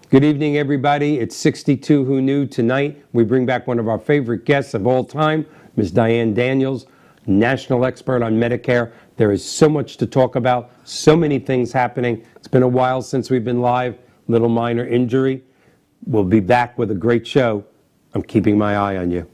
Good evening, everybody. It's 62 Who Knew. Tonight, we bring back one of our favorite guests of all time, Ms. Diane Daniels, national expert on Medicare. There is so much to talk about, so many things happening. It's been a while since we've been live, little minor injury. We'll be back with a great show. I'm keeping my eye on you.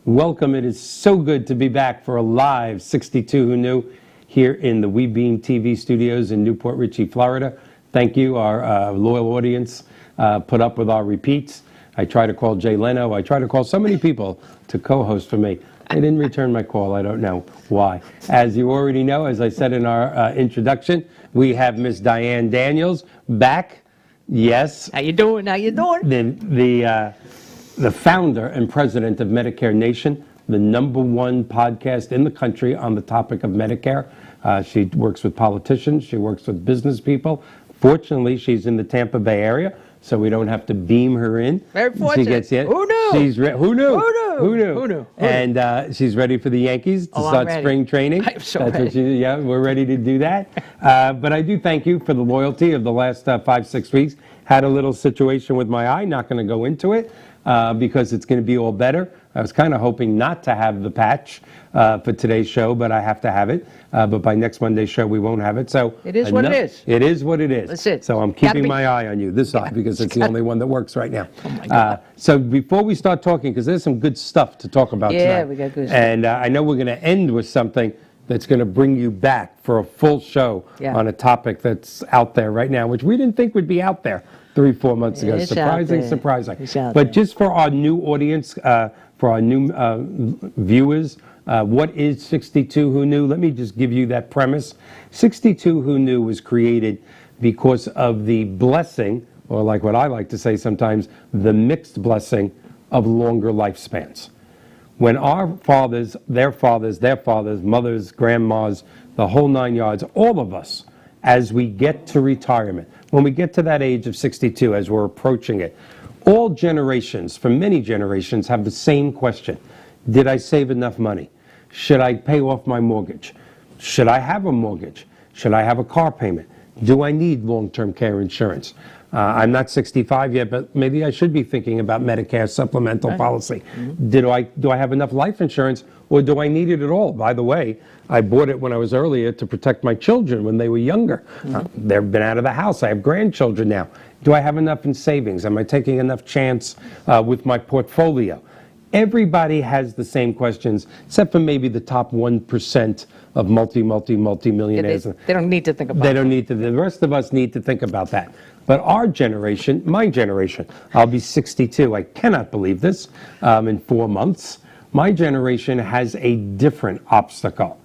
Welcome. It is so good to be back for a live 62 Who Knew here in the WeBeam TV studios in Newport Richey, Florida. Thank you, our loyal audience. Put up with our repeats. I try to call Jay Leno. I try to call so many people to co-host for me. They didn't return my call. I don't know why. As you already know, as I said in our introduction, we have Miss Diane Daniels back. Yes. How you doing? How you doing? The founder and president of Medicare Nation, the #1 podcast in the country on the topic of Medicare. She works with politicians. She works with business people. Fortunately, she's in the Tampa Bay area, so we don't have to beam her in. Very fortunate. Who knew? Who knew? Who knew? Who knew? And she's ready for the Yankees to start spring training. I'm so ready. Yeah, we're ready to do that. But I do thank you for the loyalty of the last 5-6 weeks. Had a little situation with my eye. Not going to go into it. Because it's going to be all better. I was kind of hoping not to have the patch for today's show, but I have to have it. But by next Monday's show, we won't have it. So it is what it is. It is what it is. That's it. So I'm keeping my eye on you, this side, because it's the only one that works right now. Oh my God. So before we start talking, because there's some good stuff to talk about tonight. Yeah, we got good stuff. And I know we're going to end with something that's going to bring you back for a full show on a topic that's out there right now, which we didn't think would be out there 3-4 months ago. Surprising. But just for our new audience, for our new viewers, what is 62 Who Knew? Let me just give you that premise. 62 Who Knew was created because of the blessing, or like what I like to say sometimes, the mixed blessing of longer lifespans. When our fathers, their mothers, grandmas, the whole 9 yards, all of us, as we get to retirement, when we get to that age of 62, as we're approaching it, all generations, for many generations, have the same question. Did I save enough money? Should I pay off my mortgage? Should I have a mortgage? Should I have a car payment? Do I need long-term care insurance? I'm not 65 yet, but maybe I should be thinking about Medicare supplemental policy. Do I have enough life insurance, or do I need it at all? By the way, I bought it when I was earlier to protect my children when they were younger. They've been out of the house. I have grandchildren now. Do I have enough in savings? Am I taking enough chance with my portfolio? Everybody has the same questions, except for maybe the top 1% of multi-millionaires. They don't need to think about it. They don't need to. The rest of us need to think about that. But our generation, my generation, I'll be 62. I cannot believe this, in 4 months. My generation has a different obstacle,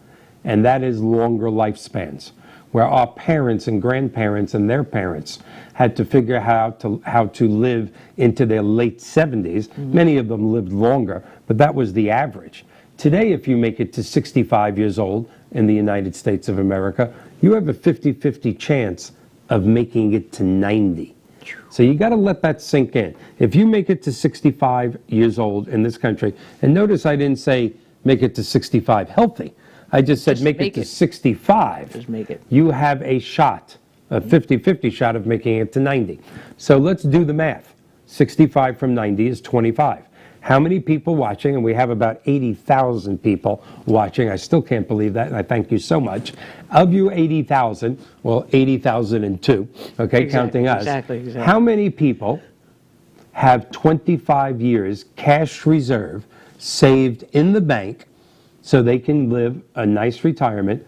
and that is longer lifespans, where our parents and grandparents and their parents had to figure out how to live into their late 70s. Many of them lived longer, but that was the average. Today, if you make it to 65 years old in the United States of America, you have a 50-50 chance of making it to 90. So you got to let that sink in. If you make it to 65 years old in this country, and notice I didn't say make it to 65 healthy. I just said make it to 65. Just make it. You have a shot, a 50-50 shot of making it to 90. So let's do the math. 65 from 90 is 25. how many people watching, and we have about 80,000 people watching. I still can't believe that, and I thank you so much. Of you 80,000, well, 80,002, okay, counting us. Exactly. How many people have 25 years cash reserve saved in the bank so they can live a nice retirement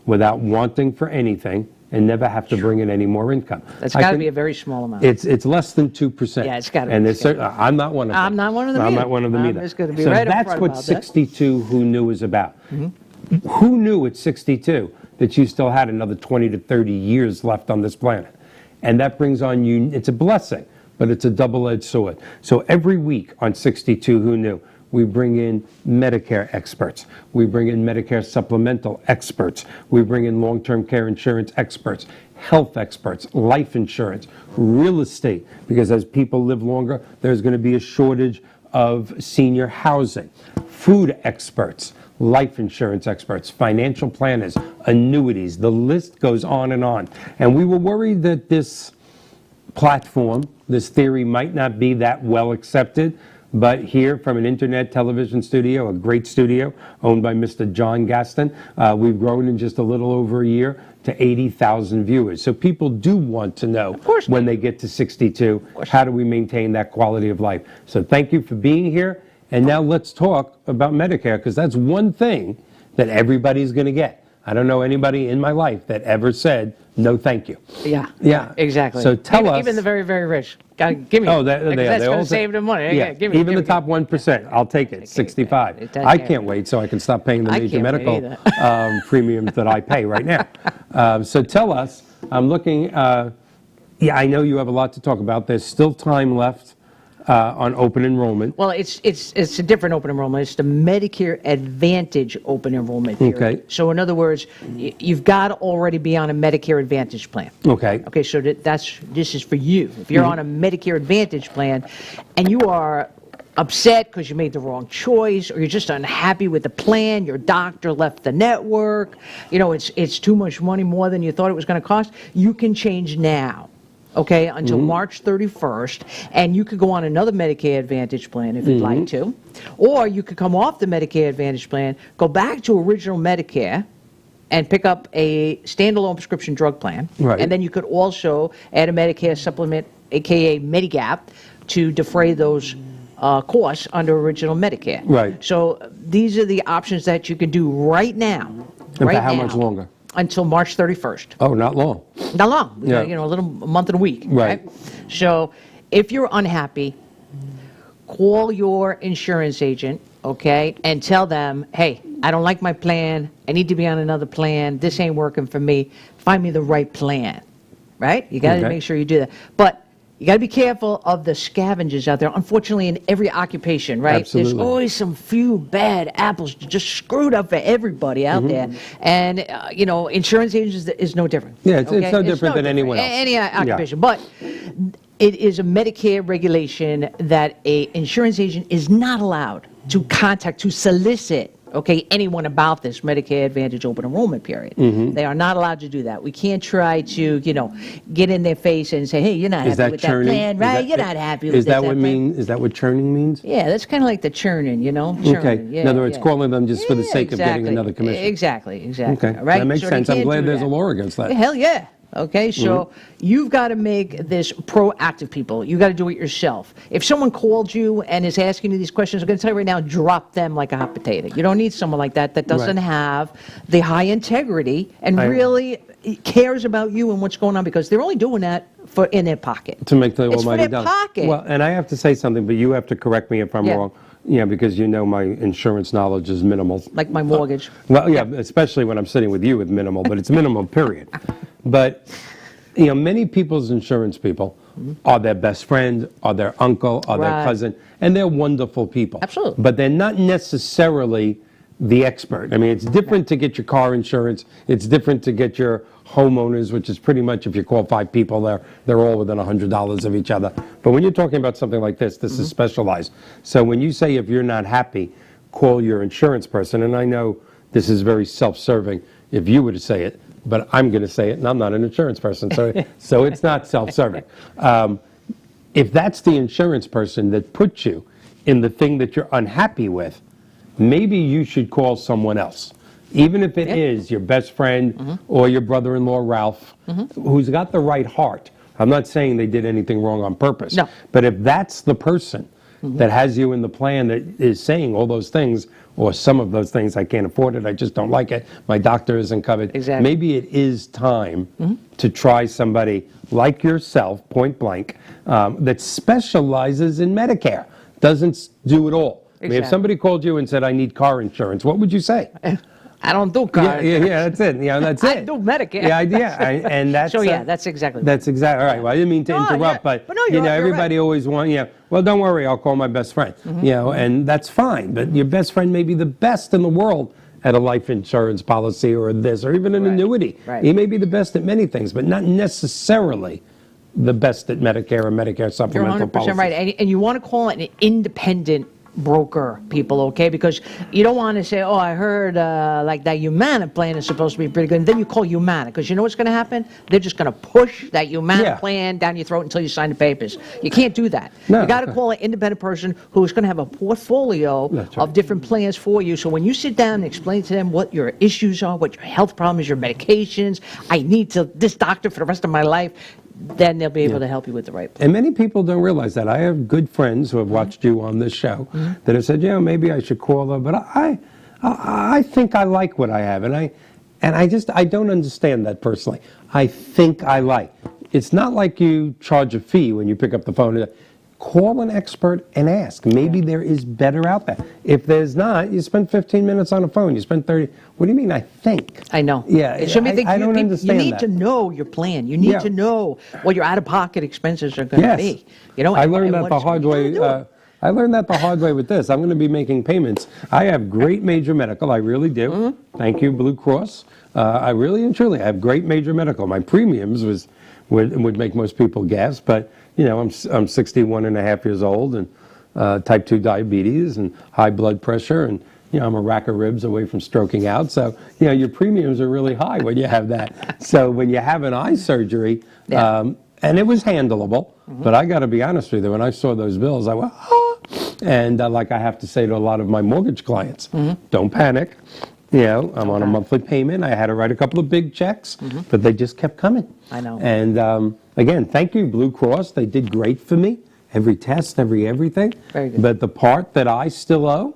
without wanting for anything and never have to bring in any more income? That's got to be a very small amount. It's less than 2%. Yeah, it's got to be. And I'm not one of them. I'm not one of them either. I'm not one of them either. I'm just going to be so right up that's front what about that. 62 Who Knew is about. Who knew at 62 that you still had another 20 to 30 years left on this planet? And that brings on you, it's a blessing, but it's a double-edged sword. So every week on 62 Who Knew, we bring in Medicare experts. We bring in Medicare supplemental experts. We bring in long-term care insurance experts, health experts, life insurance, real estate, because as people live longer, there's going to be a shortage of senior housing, food experts, life insurance experts, financial planners, annuities. The list goes on. And we were worried that this platform, this theory might not be that well accepted. But here from an internet television studio, a great studio owned by Mr. John Gaston, we've grown in just a little over a year to 80,000 viewers. So people do want to know when they get to 62, how do we maintain that quality of life? So thank you for being here. And now let's talk about Medicare, because that's one thing that everybody's going to get. I don't know anybody in my life that ever said, no, thank you. Yeah, exactly. So tell us. Even the very, very rich. Give me Oh, that's going to save them money. Yeah, give me, even the top 1%. I'll take it, 65. I can't wait so I can stop paying the major medical premiums that I pay right now. So tell us, I'm looking, yeah, I know you have a lot to talk about. There's still time left on open enrollment. Well, it's a different open enrollment. It's the Medicare Advantage open enrollment period. Okay. So in other words, you've got to already be on a Medicare Advantage plan. Okay. Okay, so this is for you. If you're on a Medicare Advantage plan and you are upset because you made the wrong choice, or you're just unhappy with the plan, your doctor left the network, it's too much money, more than you thought it was going to cost, you can change now. Okay, until March 31st, and you could go on another Medicare Advantage plan if you'd like to, or you could come off the Medicare Advantage plan, go back to original Medicare, and pick up a standalone prescription drug plan, and then you could also add a Medicare supplement, aka Medigap, to defray those costs under original Medicare. Right. So these are the options that you can do right now. And for how much longer? Until March 31st. Oh, not long. Not long. Yeah. A month and a week. Right. So if you're unhappy, call your insurance agent, okay, and tell them, hey, I don't like my plan. I need to be on another plan. This ain't working for me. Find me the right plan, right? You got to make sure you do that. But you got to be careful of the scavengers out there. Unfortunately, in every occupation, right? Absolutely. There's always some few bad apples just screwed up for everybody out there. And, insurance agents is no different. Yeah, it's no different than anyone else. Any occupation. But it is a Medicare regulation that a insurance agent is not allowed to contact, to solicit, anyone about this Medicare Advantage open enrollment period. They are not allowed to do that. We can't try to, get in their face and say, hey, you're not happy with that plan, right? You're not happy with that plan. Is that what churning means? Yeah, that's kind of like the churning, Churning. Okay. Yeah, in other words, calling them just for the sake of getting another commission. Exactly. Okay. Right? That makes sense. I'm glad there's a law against that. Hell yeah. Okay, so you've got to make this proactive, people. You got to do it yourself. If someone called you and is asking you these questions, I'm going to tell you right now, drop them like a hot potato. You don't need someone like that doesn't have the high integrity and really cares about you and what's going on, because they're only doing that in their pocket. To make the almighty dollar. It's for their pocket. Well, and I have to say something, but you have to correct me if I'm wrong. Yeah, because my insurance knowledge is minimal. Like my mortgage. Well, yeah, especially when I'm sitting with you with minimal, but it's minimal, period. But, many people's insurance people are their best friend, are their uncle, are their cousin, and they're wonderful people. Absolutely. But they're not necessarily the expert. I mean, it's different to get your car insurance. It's different to get your homeowners, which is pretty much, if you call 5 people, they're all within $100 of each other. But when you're talking about something like this is specialized. So when you say if you're not happy, call your insurance person, and I know this is very self-serving if you were to say it, but I'm going to say it, and I'm not an insurance person, so it's not self-serving. If that's the insurance person that put you in the thing that you're unhappy with, maybe you should call someone else. Even if it is your best friend or your brother-in-law, Ralph, who's got the right heart. I'm not saying they did anything wrong on purpose. No. But if that's the person that has you in the plan that is saying all those things, or some of those things, I can't afford it, I just don't like it, my doctor isn't covered. Exactly. Maybe it is time to try somebody like yourself, point blank, that specializes in Medicare, doesn't do it all. I mean, if somebody called you and said, I need car insurance, what would you say? I don't do car. Yeah, that's it. That's it. I do Medicare. And that's so that's exactly. That's exactly all right. Well, I didn't mean to interrupt, but no, everybody always wants. Well, don't worry, I'll call my best friend. And that's fine. But your best friend may be the best in the world at a life insurance policy or this, or even an annuity. Right. He may be the best at many things, but not necessarily the best at Medicare or Medicare supplemental You're 100% policies. right, and you want to call it an independent broker, people, okay? Because you don't want to say, oh, I heard like that Humana plan is supposed to be pretty good, and then you call Humana, because you know what's going to happen? They're just going to push that Humana plan down your throat until you sign the papers. You can't do that. No. You got to call an independent person who's going to have a portfolio of different plans for you, so when you sit down and explain to them what your issues are, what your health problems, your medications, I need this doctor for the rest of my life, then they'll be able to help you with the right plan. And many people don't realize that. I have good friends who have watched you on this show that have said, maybe I should call them, but I think I like what I have, and I don't understand that personally. I think I like. It's not like you charge a fee when you pick up the phone. Call an expert and ask. Maybe there is better out there. If there's not, you spend 15 minutes on the phone. You spend 30. What do you mean, I think? I know. Yeah, it should be I don't understand You need to know your plan. You need to know what your out-of-pocket expenses are going to be. I learned that the hard way. I learned that the hard way with this. I'm going to be making payments. I have great major medical. I really do. Thank you, Blue Cross. I really and truly have great major medical. My premiums would make most people gasp, but I'm 61 and a half years old, and type 2 diabetes and high blood pressure, and I'm a rack of ribs away from stroking out. So your premiums are really high when you have that. So when you have an eye surgery, and it was handleable, but I got to be honest with you, when I saw those bills, I went, and like I have to say to a lot of my mortgage clients, don't panic. I'm on a monthly payment. I had to write a couple of big checks, but they just kept coming. I know. And again, thank you, Blue Cross. They did great for me. Every test, everything. Very good. But the part that I still owe,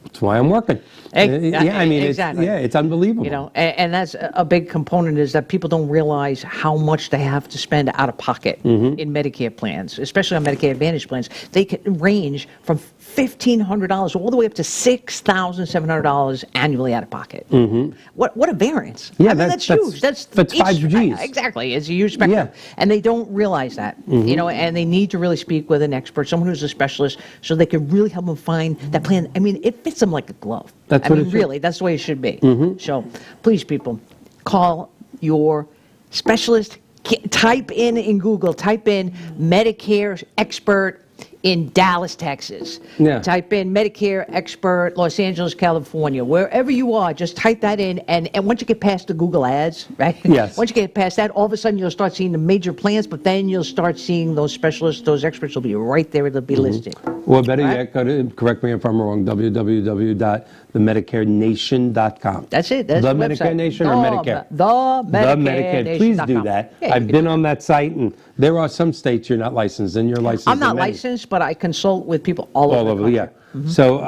that's why I'm working. Exactly. It's unbelievable. And that's a big component, is that people don't realize how much they have to spend out of pocket in Medicare plans, especially on Medicare Advantage plans. They can range from $1,500 all the way up to $6,700 annually out of pocket. What a variance! Yeah, that's huge. That's 5 Gs. Exactly, it's a huge spectrum, and they don't realize that. And they need to really speak with an expert, someone who's a specialist, so they can really help them find that plan. I mean, it fits them like a glove. That's the way it should be. So, please, people, call your specialist. Type in Google, type in Medicare expert in Dallas, Texas. Type in Medicare expert, Los Angeles, California. Wherever you are, just type that in, and once you get past the Google ads, right? Yes. Once you get past that, all of a sudden you'll start seeing the major plans, but then you'll start seeing those specialists, those experts will be right there. They'll be listed. Well, better yet, go to, correct me if I'm wrong, www.themedicarenation.com. That's it. That's the the Medicare website. Nation or Medicare? The Medicare Nation. Please do that. I've been on that site, and there are some states you're not licensed in. You're licensed I'm not in many. licensed, but I consult with people all over the country. So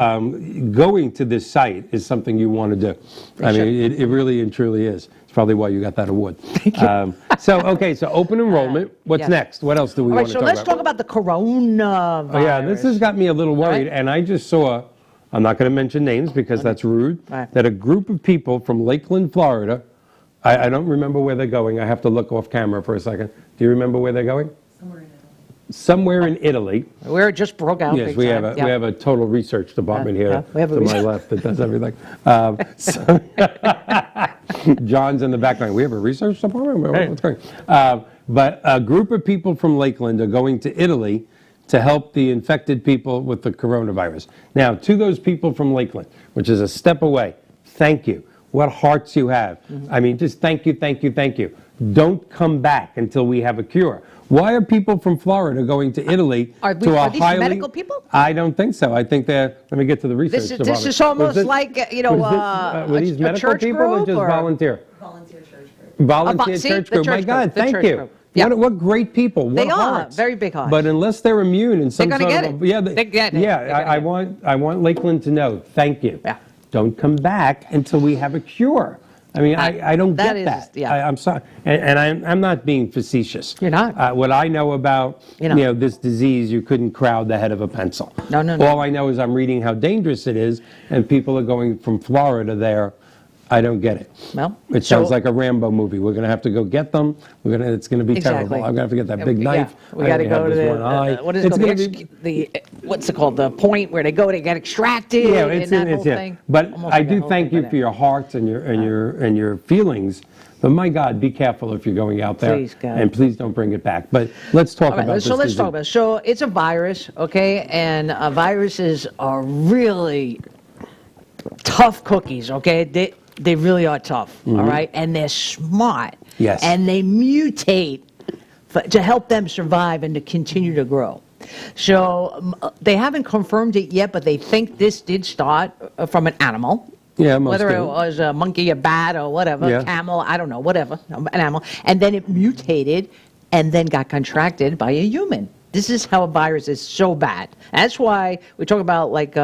going to this site is something you want to do. I mean, it really and truly is. It's probably why you got that award. Thank you. So open enrollment. What's next? What else do we want to talk about? So let's talk about the coronavirus. Oh, yeah, this has got me a little worried, and I just saw, I'm not going to mention names because that's rude, that a group of people from Lakeland, Florida, I don't remember where they're going. I have to look off camera for a second. Do you remember where they're going? Somewhere in Italy. Where it just broke out. Yes, we have a total research department here to my left that does everything. John's in the background. We have a research department? What's going on? But a group of people from Lakeland are going to Italy to help the infected people with the coronavirus. Now, to those people from Lakeland, which is a step away, thank you. what hearts you have. I mean, just thank you, thank you, thank you. Don't come back until we have a cure. Why are people from Florida going to Italy Are these medical people? I don't think so. I think they're, let me get to the research. This is almost like, were these medical church people group or just volunteer? Volunteer church group. Volunteer church group. My God, thank you. Yeah. What great people. What They are hearts. very big hearts. But unless they're immune in some They're sort gonna of get it. They get it. yeah, They're gonna I get it. want Lakeland to know. Thank you. Yeah. Don't come back until we have a cure. I mean, I don't get that. Yeah. I'm sorry, and I'm not being facetious. You're not. What I know about this disease, you couldn't crowd the head of a pencil. No. All I know is I'm reading how dangerous it is, and people are going from Florida there. I don't get it. Well, it sounds like a Rambo movie. We're going to have to go get them. It's going to be terrible. I'm going to have to get that big knife. We got to go to what's it called? The point where they get extracted. Yeah, and that whole thing. But I do thank you for your hearts and your feelings. But my God, be careful if you're going out there. Please, God. And please don't bring it back. But let's talk about this. So let's talk about it. So it's a virus, okay? And viruses are really tough cookies, okay? They really are tough, all right? And they're smart. Yes. And they mutate to help them survive and to continue to grow. So they haven't confirmed it yet, but they think this did start from an animal. Yeah, most whether do. it was a monkey, a bat, or whatever, camel, I don't know, whatever, an animal. And then it mutated and then got contracted by a human. This is how a virus is so bad. That's why we talk about, like,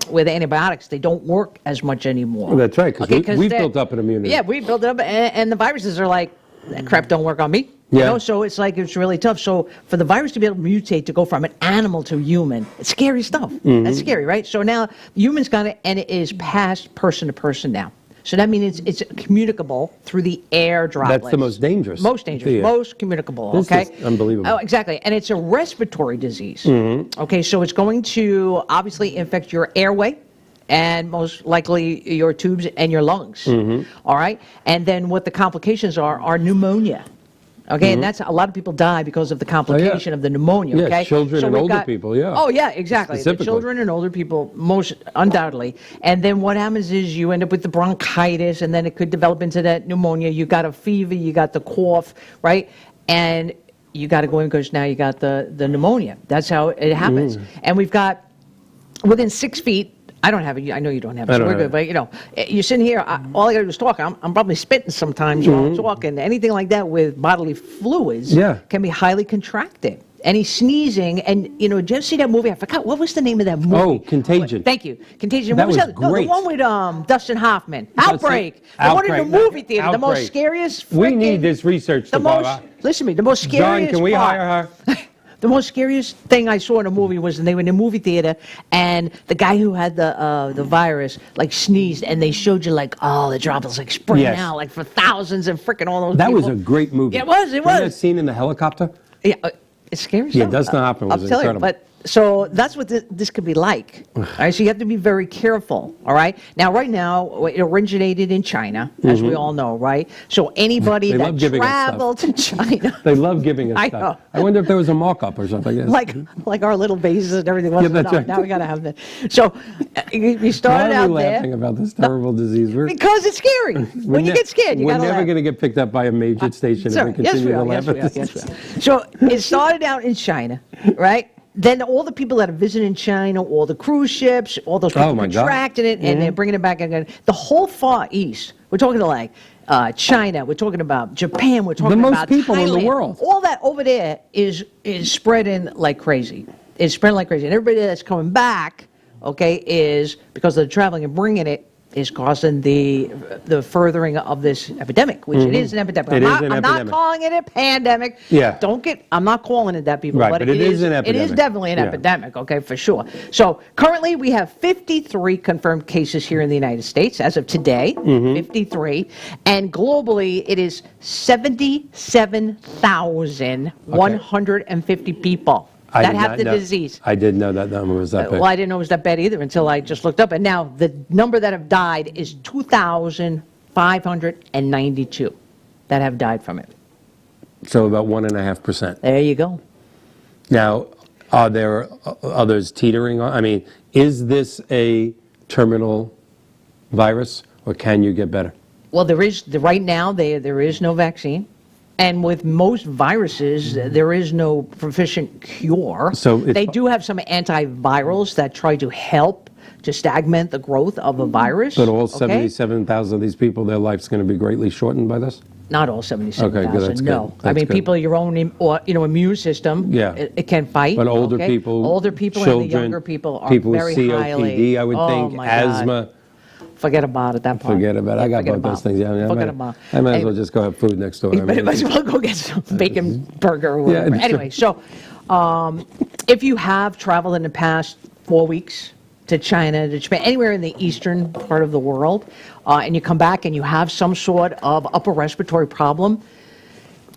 with antibiotics, they don't work as much anymore. Well, that's right, because we've built up an immunity. Yeah, we've built it up, and the viruses are like, that crap don't work on me. Yeah. You know, so it's like, it's really tough. So for the virus to be able to mutate, to go from an animal to human, it's scary stuff. That's scary, right? So now humans got it, and it is passed person to person now. So that means it's communicable through the air droplets. That's the most dangerous. Most dangerous, most communicable, okay? This is unbelievable. Oh, exactly. And it's a respiratory disease. Okay, so it's going to obviously infect your airway and most likely your tubes and your lungs. All right? And then what the complications are pneumonia. Okay, and that's a lot of people die because of the complication of the pneumonia. Okay, children and older people. Yeah. Oh yeah, exactly. The children and older people, most undoubtedly. And then what happens is you end up with the bronchitis, and then it could develop into that pneumonia. You got a fever, you got the cough, right? And you got to go in because now you got the pneumonia. That's how it happens. And we've got within 6 feet. I don't have it. I know you don't have it, so we're good. But, you're sitting here, all I got to do is talk. I'm probably spitting sometimes while I'm talking. Anything like that with bodily fluids can be highly contracted. Any sneezing, and, did you ever see that movie? I forgot. What was the name of that movie? Oh, Contagion. Thank you. Contagion. That what was was great. No, the one with Dustin Hoffman. Outbreak. The one in the movie theater. The most scariest We need this research. Listen to me. The most scariest John, can we hire her? The most scariest thing I saw in a movie was when they were in a movie theater, and the guy who had the virus sneezed, and they showed you the droplets spraying out for thousands and freaking all those. That people. was a great movie. Yeah, it was. It was. Remember that scene in the helicopter? Yeah, it's scary. Yeah, Dustin Hoffman was incredible. But so that's what this could be like. All right, so you have to be very careful. All right. Now, right now, it originated in China, as we all know, right? So anybody that traveled to China, they love giving us stuff. I wonder if there was a markup or something. Like our little bases and everything. That's right. Now we got to have that. So we started out there. Why are we laughing about this terrible disease? Because it's scary. When you get scared, you got to laugh. We're never going to get picked up by a major station if we continue to laugh at this. Yes, we are. So it started out in China, right? Then all the people that are visiting China, all the cruise ships, all those people contracted it, and they're bringing it back again. The whole Far East, we're talking China, we're talking about Japan, we're talking about the most people Thailand. in the world. All that over there is spreading like crazy. It's spreading like crazy. And everybody that's coming back, is because of the traveling and bringing it, is causing the furthering of this epidemic, which it is an epidemic. I'm not calling it a pandemic. Yeah. I'm not calling it that, people. Right, but it is an epidemic. It is definitely an epidemic, for sure. So currently we have 53 confirmed cases here in the United States as of today, 53. And globally it is 77,150 people that have the disease. I didn't know that number was that big. Well, I didn't know it was that bad either until I just looked up. And now the number that have died is 2,592 that have died from it. So about 1.5%. There you go. Now, are there others teetering on? I mean, is this a terminal virus, or can you get better? Well, right now there is no vaccine. And with most viruses, there is no proficient cure. So they do have some antivirals that try to help to stagnate the growth of a virus. But all 77,000 of these people, their life's going to be greatly shortened by this? Not all 77,000, no. Good. I mean, people, your own immune system, it can fight. But older people, children, and the younger people are people very with COPD, highly. I would think, asthma. God. Forget about it, that part. Forget about it. I got both those things. Yeah, Forget about it. I might as well just go have food next door. You might as well go get some bacon burger or whatever. Anyway, so if you have traveled in the past 4 weeks to China, to Japan, anywhere in the eastern part of the world, and you come back and you have some sort of upper respiratory problem,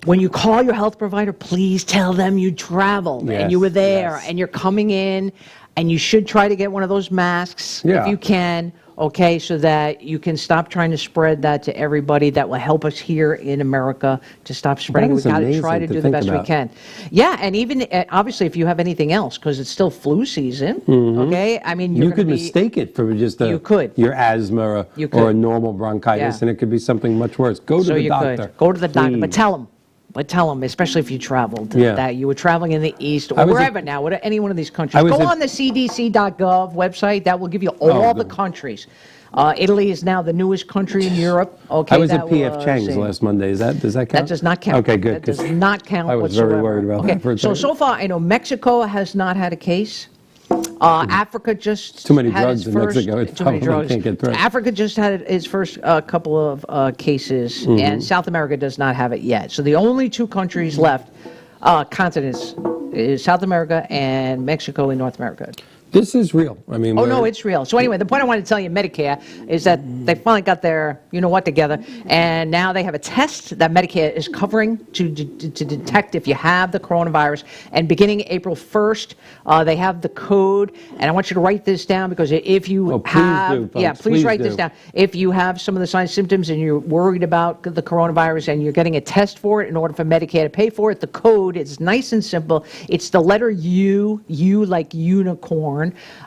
when you call your health provider, please tell them you traveled and you were there and you're coming in, and you should try to get one of those masks if you can. Okay, so that you can stop trying to spread that to everybody. That will help us here in America to stop spreading. We've got to try to do the best we can. Yeah, and even obviously if you have anything else, because it's still flu season. Okay, I mean you could mistake it for just your asthma or a normal bronchitis, and it could be something much worse. Go to the doctor. Go to the doctor, but tell them. But tell them, especially if you traveled, that you were traveling in the East or wherever now, any one of these countries. Go on the cdc.gov website. That will give you all the countries. Italy is now the newest country in Europe. Okay, I was at P.F. Chang's last Monday. Does that count? That does not count. Okay, good. That does not count I was whatsoever. very worried about that for a second. So far, I know Mexico has not had a case. Africa just too many had drugs in Mexico. Too many drugs. Can't get through. Africa just had its first couple of cases, and South America does not have it yet. So the only two countries left, continents, is South America and Mexico in North America. This is real. I mean, no, it's real. So anyway, the point I wanted to tell you, Medicare, is that they finally got their you-know-what together, and now they have a test that Medicare is covering to detect if you have the coronavirus. And beginning April 1st, they have the code, and I want you to write this down because if you please write this down. If you have some of the signs, symptoms, and you're worried about the coronavirus, and you're getting a test for it in order for Medicare to pay for it, the code is nice and simple. It's the letter U like unicorn.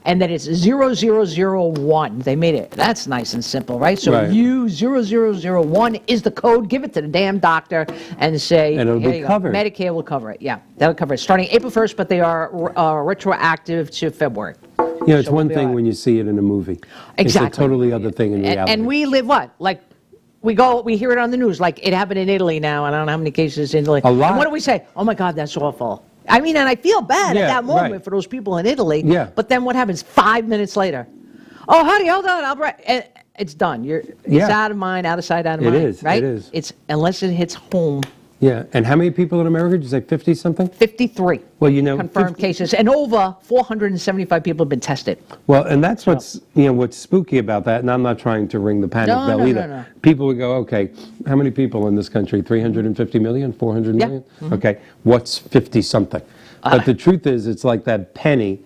And then it's 0001. They made it. That's nice and simple, right? So U0001 is the code. Give it to the damn doctor and say, and it'll be covered. Medicare will cover it. Yeah, that'll cover it. Starting April 1st, but they are retroactive to February. It's one thing when you see it in a movie. Exactly. It's a totally other thing in reality. And we live what? Like, we hear it on the news. Like, it happened in Italy now, and I don't know how many cases in Italy. A lot. And what do we say? Oh, my God, that's awful. I mean, and I feel bad at that moment for those people in Italy. Yeah. But then what happens 5 minutes later? Oh, honey, hold on. It's done. It's out of mind, out of sight, out of mind. It is. Right? It is. It's unless it hits home. Yeah. And how many people in America? Did you say 50-something? 53. Well, confirmed cases, and over 475 people have been tested. Well, and that's what's spooky about that. And I'm not trying to ring the panic bell either. No. People would go, okay, how many people in this country? 350 million, 400 million? Okay, what's 50-something? But the truth is, it's like that penny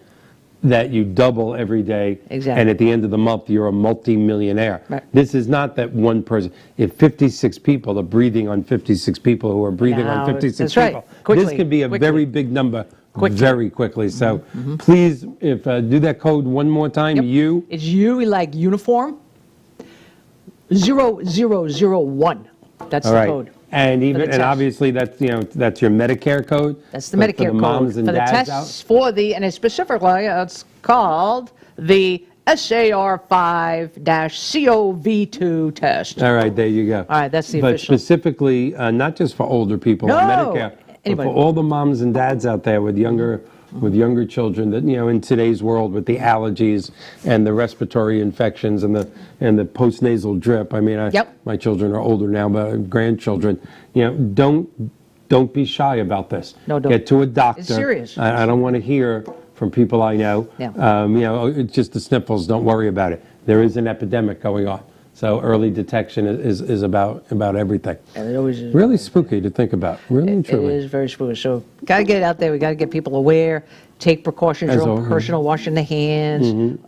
that you double every day, and at the end of the month, you're a multi-millionaire. Right. This is not that one person. If 56 people are breathing on 56 people who are breathing on 56 people, this could be a very big number very quickly. So please, do that code one more time. It's U like uniform. 0001. That's the code. And obviously that's your Medicare code. That's the Medicare code moms and dads tests and specifically it's called the SAR5-CoV2 test. All right, there you go. All right, that's the official. But specifically, not just for older people on Medicare, but for all the moms and dads out there with younger children that in today's world with the allergies and the respiratory infections and the postnasal drip. I mean, my children are older now, but grandchildren, don't be shy about this. No, don't. Get to a doctor. It's serious. I don't want to hear from people I know. It's just the sniffles. Don't worry about it. There is an epidemic going on. So early detection is about everything. And it always is really spooky to think about. Really and truly. It is very spooky. So got to get it out there. We got to get people aware. Take precautions. Your own personal washing the hands.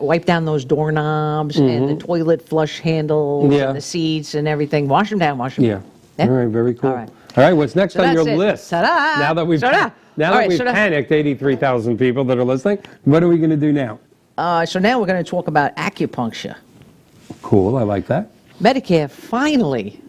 Wipe down those doorknobs and the toilet flush handles and the seats and everything. Wash them down. Wash them down. All right. Very cool. All right. What's next on your list? Ta-da. Now that we've panicked 83,000 people that are listening, what are we going to do now? So now we're going to talk about acupuncture. Cool, I like that. Medicare finally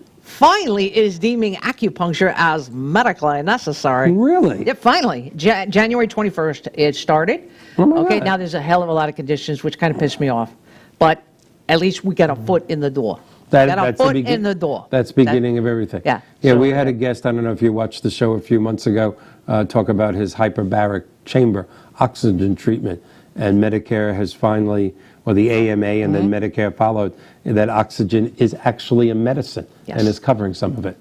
is deeming acupuncture as medically necessary. Really? Yeah, finally. January 21st, it started. Oh my Okay, God. now there's a hell of a lot of conditions, which kind of pissed me off. But at least we got a foot in the door. Got a foot in the door. That's beginning of everything. Yeah. Yeah, So, we had a guest, I don't know if you watched the show a few months ago, talk about his hyperbaric chamber oxygen treatment. And Medicare has finally, well, the AMA and then Medicare followed, that oxygen is actually a medicine and is covering some of it.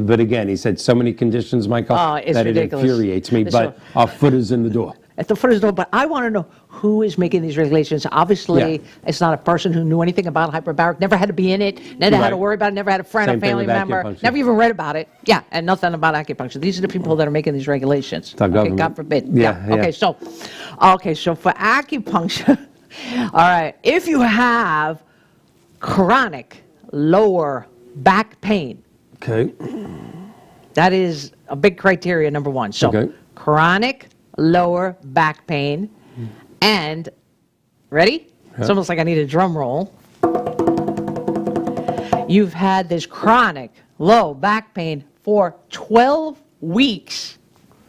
But again, he said so many conditions, Michael, it's that ridiculous. it infuriates me. But our foot is in the door. At the foot of the door, but I want to know who is making these regulations. Obviously, it's not a person who knew anything about hyperbaric, never had to be in it, never had to worry about it, never had a friend, Same a thing family with member, acupuncture. never even read about it. Yeah, and nothing about acupuncture. These are the people that are making these regulations. our Okay, government. God forbid. Yeah, yeah. Okay, so for acupuncture, all right, if you have chronic lower back pain, Okay. that is a big criteria, number one. So chronic lower back pain and, ready? It's almost like I need a drum roll. You've had this chronic low back pain for 12 weeks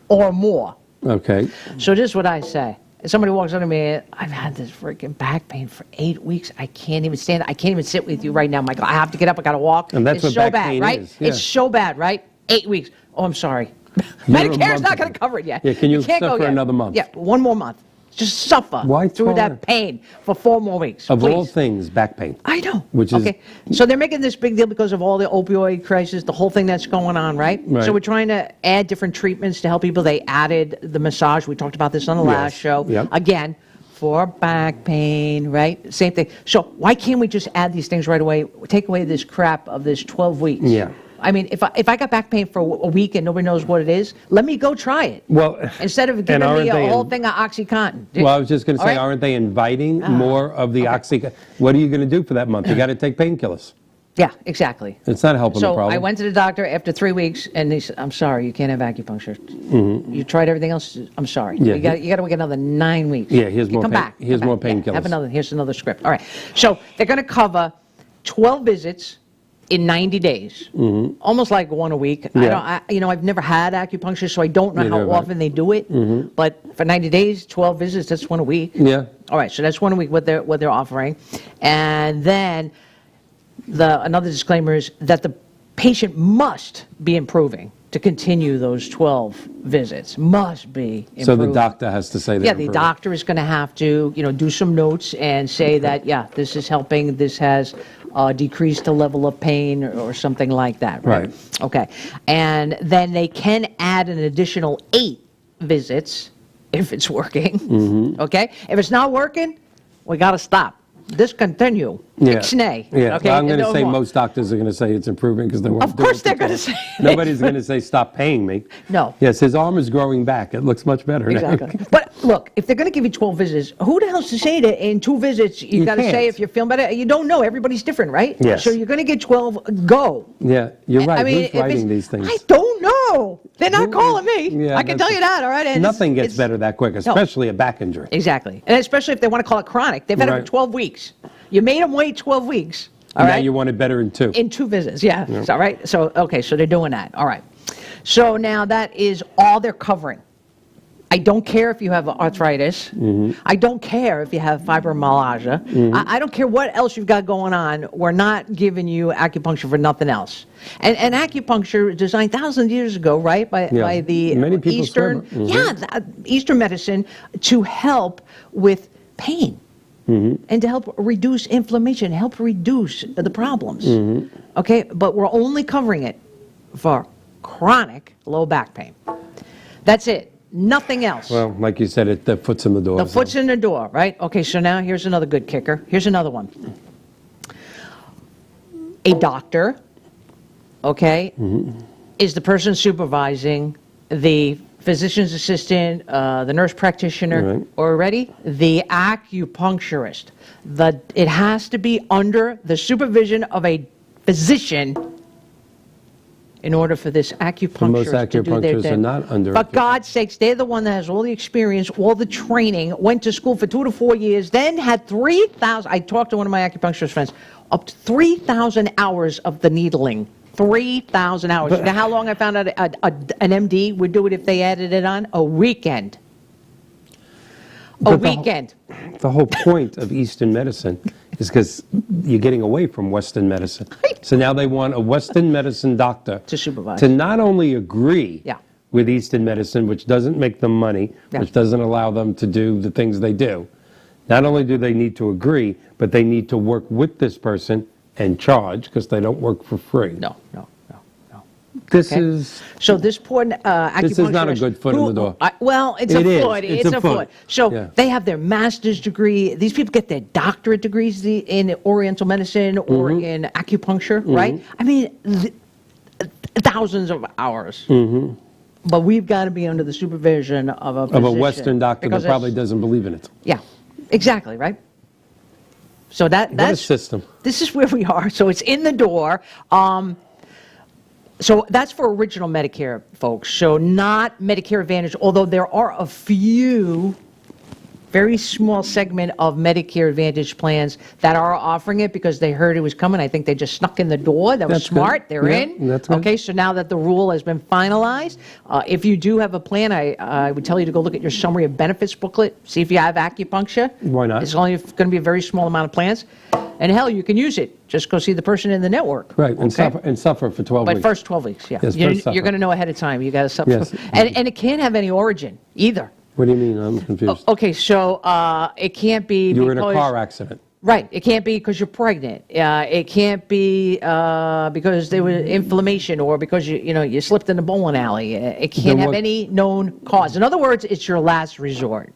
or more. Okay. So this is what I say. If somebody walks up to me, I've had this freaking back pain for 8 weeks. I can't even stand. I can't even sit with you right now, Michael. I have to get up. I got to walk. And that's it's what so back bad, pain right? is, yeah. It's so bad, right? 8 weeks. Oh, I'm sorry. You're a Medicare's month not going ago. to cover it yet. Yeah, can you can't go suffer yet. another month? Yeah, one more month. Just suffer Why through that pain for 4 more weeks. Of all please. things, back pain. I know. Which is- okay. So they're making this big deal because of all the opioid crisis, the whole thing that's going on, right? Right. So we're trying to add different treatments to help people. They added the massage. We talked about this on the last show. Yep. Again, for back pain, right? Same thing. So why can't we just add these things right away? Take away this crap of this 12 weeks. Yeah. I mean, if I got back pain for a week and nobody knows what it is, let me go try it. Well, Instead of giving me a whole thing of OxyContin. Well, I was just going to All say, right? aren't they inviting more of the Oxycontin? What are you going to do for that month? You got to take painkillers. Yeah, exactly. It's not helping the So problem. I went to the doctor after 3 weeks, and he said, "I'm sorry, you can't have acupuncture. You tried everything else. I'm sorry. Yeah, You got to wait another 9 weeks. Yeah, here's You more come pain- back. here's Come more back. Yeah, painkillers. here's another script. All right. So they're going to cover 12 visits in 90 days, almost like one a week. Yeah. I've never had acupuncture, so I don't know Neither how have I. often they do it. But for 90 days, 12 visits, that's one a week. Yeah. All right, so that's one a week what they're offering, and then another disclaimer is that the patient must be improving to continue those 12 visits. Must be improving. So the doctor has to say that. Yeah, the doctor is going to have to, do some notes and say that, yeah, this is helping, this has decreased the level of pain or something like that, right? Right. Okay. And then they can add an additional 8 visits if it's working, okay? If it's not working, we got to stop. Discontinue. Yeah. Ixnay. Yeah. Okay? Well, I'm going to No say more. most doctors are going to say it's improving because they won't Of do course it they're gonna because say it. Nobody's going to say stop paying me. No. Yes, his arm is growing back. It looks much better now. Exactly. But look, if they're going to give you 12 visits, who the hell's to say that in 2 visits you got to can't. say if you're feeling better? You don't know. Everybody's different, right? Yes. So you're going to get 12. Go. Yeah, you're right. I mean, Who's if writing it's- these things? I don't know. They're not calling me. Yeah, I can tell you that. All right. And Nothing gets it's- better that quick, especially a back injury. Exactly, and especially if they want to call it chronic. They've had it Right. for 12 weeks. You made them wait 12 weeks. All And now right. you want it better in 2. In 2 visits, yeah. So, all right. So, okay, so they're doing that. All right. So now that is all they're covering. I don't care if you have arthritis. I don't care if you have fibromyalgia. I don't care what else you've got going on. We're not giving you acupuncture for nothing else. And acupuncture designed thousands of years ago, right, by the Many people Eastern, still- Eastern medicine to help with pain. And to help reduce inflammation, help reduce the problems. Okay, but we're only covering it for chronic low back pain. That's it. Nothing else. Well, like you said, the foot's in the door. The foot's in the door, right? Okay, so now here's another good kicker. Here's another one. A doctor, okay, is the person supervising the physician's assistant, the nurse practitioner, Right. or ready? The acupuncturist. It has to be under the supervision of a physician in order for this acupuncturist to do their acupuncturists thing. are not under For God's sakes, they're the one that has all the experience, all the training, went to school for 2 to 4 years, then had 3,000, I talked to one of my acupuncturist friends, up to 3,000 hours of the needling. 3,000 hours. You know how long I found out an MD would do it if they added it on? A weekend. A weekend. The whole point of Eastern medicine is because you're getting away from Western medicine. So now they want a Western medicine doctor to supervise, to not only agree yeah. with Eastern medicine, which doesn't make them money, yeah. which doesn't allow them to do the things they do. Not only do they need to agree, but they need to work with this person and charge, because they don't work for free. No. This is... So this poor acupuncturist... This is not a good foot in the door. Well, it's a foot. It's a foot. So they have their master's degree. These people get their doctorate degrees in Oriental medicine or in acupuncture, right? I mean, thousands of hours. But we've got to be under the supervision of a physician. Of a Western doctor that probably doesn't believe in it. Yeah, exactly, right? So that's... What a system. This is where we are. So it's in the door. So that's for original Medicare, folks. So not Medicare Advantage, although there are a few, very small segment of Medicare Advantage plans that are offering it because they heard it was coming. I think they just snuck in the door. That was smart. Good. They're in. That's good. Okay, so now that the rule has been finalized, if you do have a plan, I would tell you to go look at your summary of benefits booklet, see if you have acupuncture. Why not? It's only going to be a very small amount of plans. And hell, you can use it. Just go see the person in the network. Right, and suffer for 12 weeks. But first 12 weeks, yeah. Yes, you're going to know ahead of time. You got to suffer. Yes. And it can't have any origin either. What do you mean? I'm confused. Okay, so it can't be You were in a car accident. Right. It can't be because you're pregnant. It can't be because there was inflammation or because you slipped in the bowling alley. It can't have any known cause. In other words, it's your last resort.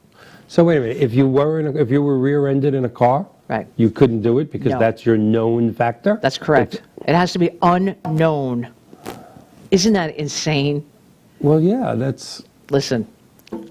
So wait a minute. If you were rear-ended in a car, right, you couldn't do it because that's your known factor? That's correct. It has to be unknown. Isn't that insane? Well, yeah, that's... Listen,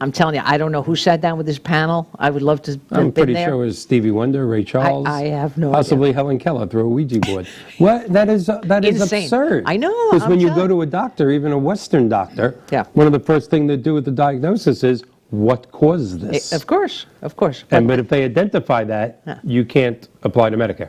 I'm telling you, I don't know who sat down with this panel. I would love to have been there. I'm pretty sure it was Stevie Wonder, Ray Charles. I have no possibly idea. Helen Keller through a Ouija board. What? That is Insane. absurd. I know. Because when you go to a doctor, even a Western doctor, one of the first things they do with the diagnosis is, what caused this? Of course. But if they identify that, you can't apply to Medicare.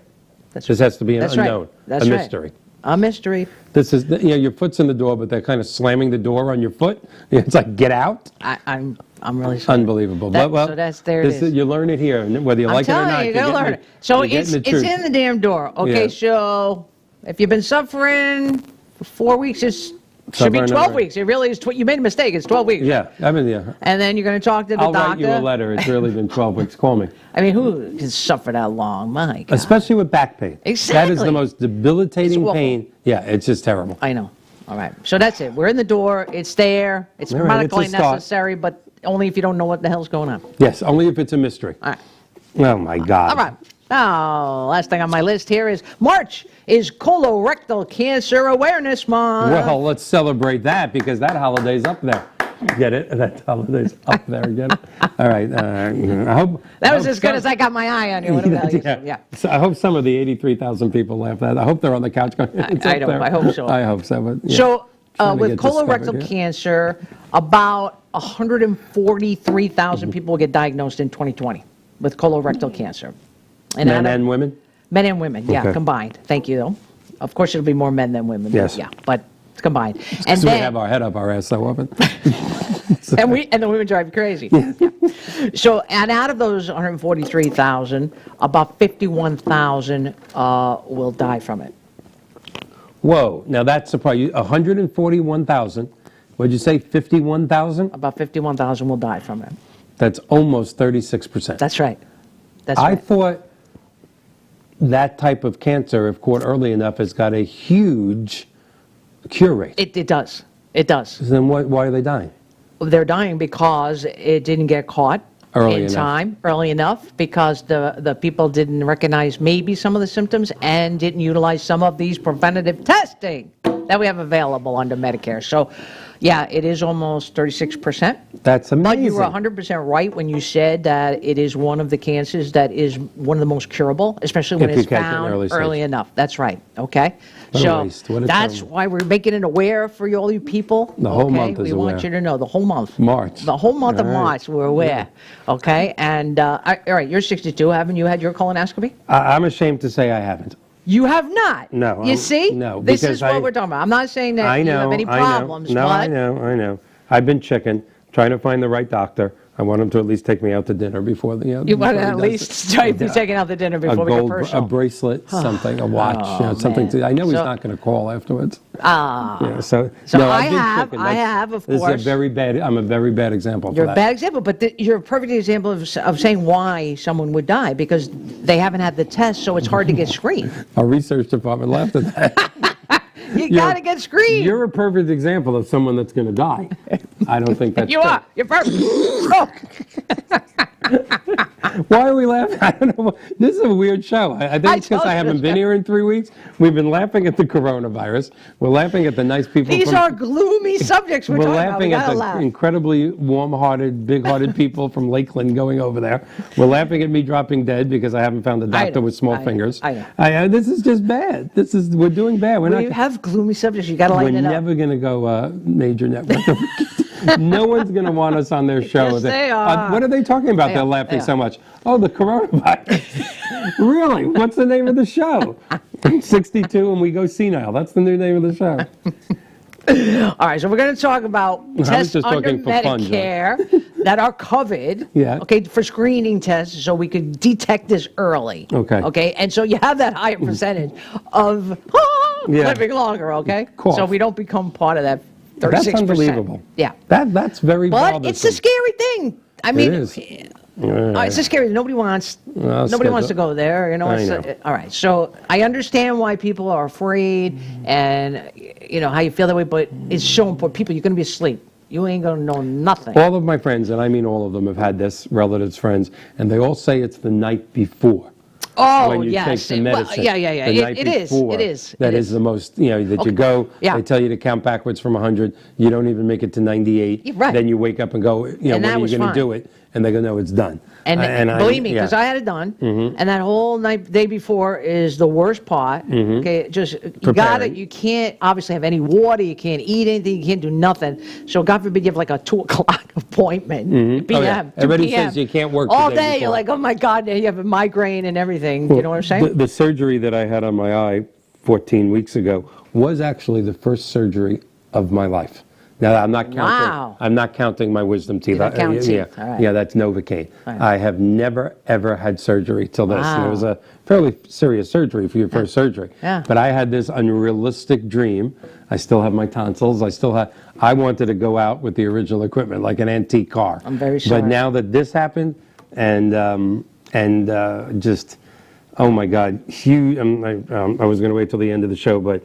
This has to be an unknown, a mystery. A mystery. This is, your foot's in the door, but they're kind of slamming the door on your foot. It's like, get out. I'm really sorry. Unbelievable. So there it is. You learn it here, whether you like it or not. You're going to learn it. So it's in the damn door. Okay, so if you've been suffering for 4 weeks, should be 12 weeks. It really is. You made a mistake. It's 12 weeks. Yeah, And then you're going to talk to the doctor. I'll write you a letter. It's really been 12 weeks. Call me. I mean, who can suffer that long? My God. Especially with back pain. Exactly. That is the most debilitating pain. Yeah, it's just terrible. I know. All right. So that's it. We're in the door. It's there. It's medically necessary, but only if you don't know what the hell's going on. Yes, only if it's a mystery. All right. Oh, my God. All right. Oh, last thing on my list here is March is Colorectal Cancer Awareness Month. Well, let's celebrate that because that holiday's up there. Get it? That holiday's up there. Get it? All right. I hope that was as good as I got my eye on you. What about you? Yeah. So I hope some of the 83,000 people laughed at that. I hope they're on the couch going, I know. I hope so. I hope so. But, So with colorectal cancer, about 143,000 people will get diagnosed in 2020 with colorectal cancer. And men and women? Men and women, yeah, combined. Thank you, though. Of course, it'll be more men than women. Yes. Yeah, but it's combined. And then, we have our head up our ass so often. and the women drive you crazy. Yeah. So, and out of those 143,000, about 51,000 will die from it. Whoa. Now, that's surprising. 141,000. What'd you say, 51,000? About 51,000 will die from it. That's almost 36%. That's right. I thought that type of cancer, if caught early enough, has got a huge cure rate. It does. It does. So then why are they dying? They're dying because it didn't get caught early enough, because the people didn't recognize maybe some of the symptoms and didn't utilize some of these preventative testing. that we have available under Medicare. So, yeah, it is almost 36%. That's amazing. But you were 100% right when you said that it is one of the cancers that is one of the most curable, especially when it's found early enough. That's right. Okay. So that's why we're making it aware for all you people. The whole month is we aware. Want you to know the whole month. March. The whole month of March, we're aware. Yeah. Okay. And all right, you're 62. Haven't you had your colonoscopy? I'm ashamed to say I haven't. You have not? No. You see? No. This is what we're talking about. I'm not saying that you have any problems. No, I know. I've been checking, trying to find the right doctor. I want him to at least take me out to dinner before the. You want to at least try to be taking out the dinner before we get personal. A bracelet, something, a watch, something. I know he's not going to call afterwards. Yeah, so no, I have, of course. This is I'm a very bad example. You're a bad example, but you're a perfect example of saying why someone would die, because they haven't had the test, so it's hard to get screened. Our research department laughed at that. You got to get screened. You're a perfect example of someone that's going to die. I don't think that's You are. You're perfect. Why are we laughing? I don't know. This is a weird show. I think it's because I haven't been here in 3 weeks. We've been laughing at the coronavirus. We're laughing at the nice people. These are gloomy subjects we're talking about. Laughing at the incredibly warm-hearted, big-hearted people from Lakeland going over there. We're laughing at me dropping dead because I haven't found a doctor with small fingers. I know. This is just bad. We're doing bad. We have gloomy subjects. You got to lighten it up. We're never going to go major network. No one's going to want us on their show. Yes, they are. What are they talking about? They're laughing so much. Oh, the coronavirus. Really? What's the name of the show? 62 and we go senile. That's the new name of the show. All right, so we're going to talk about tests under Medicare that are covered, okay, for screening tests, so we could detect this early. Okay, and so you have that higher percentage of living longer. Okay, so we don't become part of that 36%. That's unbelievable. Yeah, that's very. But it's a scary thing. I mean, it is. It's a scary. Nobody wants to go there. You know. All right. So I understand why people are afraid, and you know how you feel that way. But it's so important. People, you're going to be asleep. You ain't going to know nothing. All of my friends, and I mean all of them, have had this. Relatives, friends, and they all say it's the night before. Oh, when you take the medicine. Yeah. It is. That is the most, you go, they tell you to count backwards from 100. You don't even make it to 98. Right. Then you wake up and go, when are you going to do it? And they go, no, it's done. And believe me, because I had it done, and that whole day before is the worst part. Okay, you can't obviously have any water, you can't eat anything, you can't do nothing. So God forbid you have like a 2 o'clock appointment, p.m. Everybody says you can't work all day. You're like, oh my God, you have a migraine and everything. You know what I'm saying? The surgery that I had on my eye 14 weeks ago was actually the first surgery of my life. Now, I'm not counting. Wow. I'm not counting my wisdom teeth. You don't count teeth. All right. Yeah, that's Novocaine. Right. I have never, ever had surgery till this. Wow. And it was a fairly serious surgery for your first surgery. Yeah. But I had this unrealistic dream. I still have my tonsils. I wanted to go out with the original equipment, like an antique car. I'm very sorry. But now that this happened, and just, oh my God, huge. I was going to wait till the end of the show, but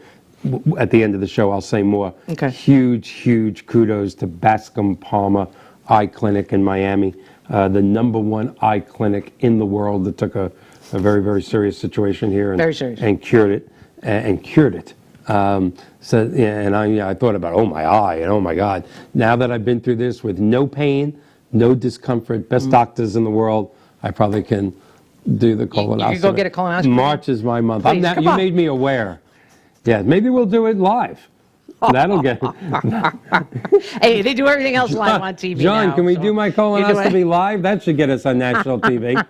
at the end of the show, I'll say more. Okay. Huge kudos to Bascom Palmer Eye Clinic in Miami, the #1 eye clinic in the world that took a very, very serious situation here and cured it. I thought about, oh, my eye, and oh, my God. Now that I've been through this with no pain, no discomfort, best doctors in the world, I probably can do the colonoscopy. You can go get a colonoscopy? March is my month. Please, You made me aware. Yeah, maybe we'll do it live. That'll get. Hey, they do everything else live on TV. John, now, can we do my colonoscopy live? That should get us on national TV.